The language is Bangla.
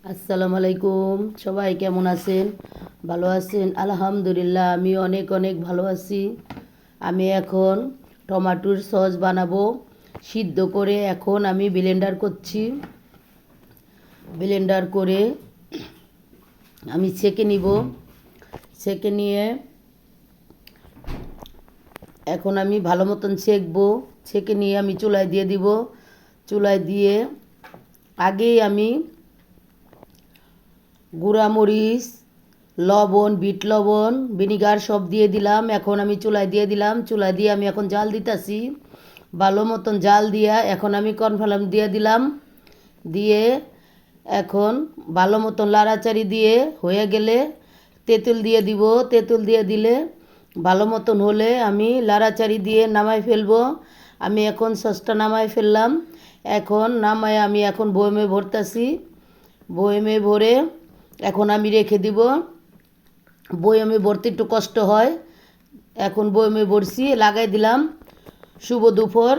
আসসালামু আলাইকুম। সবাই কেমন আছেন? ভালো আছেন? আলহামদুলিল্লাহ, আমি অনেক অনেক ভালো আছি। আমি এখন টমেটোর সস বানাবো। সিদ্ধ করে এখন আমি ব্লেন্ডার করছি। ব্লেন্ডার করে আমি ছেঁকে নিব। ছেঁকে নিয়ে এখন আমি ভালো মতন ছেঁকবো। ছেঁকে নিয়ে আমি চুলায় দিয়ে দিব। চুলায় দিয়ে আগেই আমি গুঁড়া মরিচ, লবণ, বিট লবণ, ভিনিগার সব দিয়ে দিলাম। এখন আমি চুলায় দিয়ে দিলাম। চুলায় দিয়ে আমি এখন জাল দিতেছি। ভালো মতন জাল দিয়া এখন আমি কর্নফ্লাওয়ার দিয়ে দিলাম। দিয়ে এখন ভালো মতন লাড়াচাড়ি দিয়ে হয়ে গেলে তেঁতুল দিয়ে দিব। তেঁতুল দিয়ে দিলে ভালো মতন হলে আমি লাড়াচাড়ি দিয়ে নামাই ফেলবো। আমি এখন সসটা নামাই ফেললাম। এখন নামায় আমি এখন বয়মে ভরতাছি। বয়মে ভরে এখন আমি রেখে দিব। বয়মে ভরতে একটু কষ্ট হয়। এখন বয়মে ভরছি, লাগাই দিলাম। শুভ দুপুর।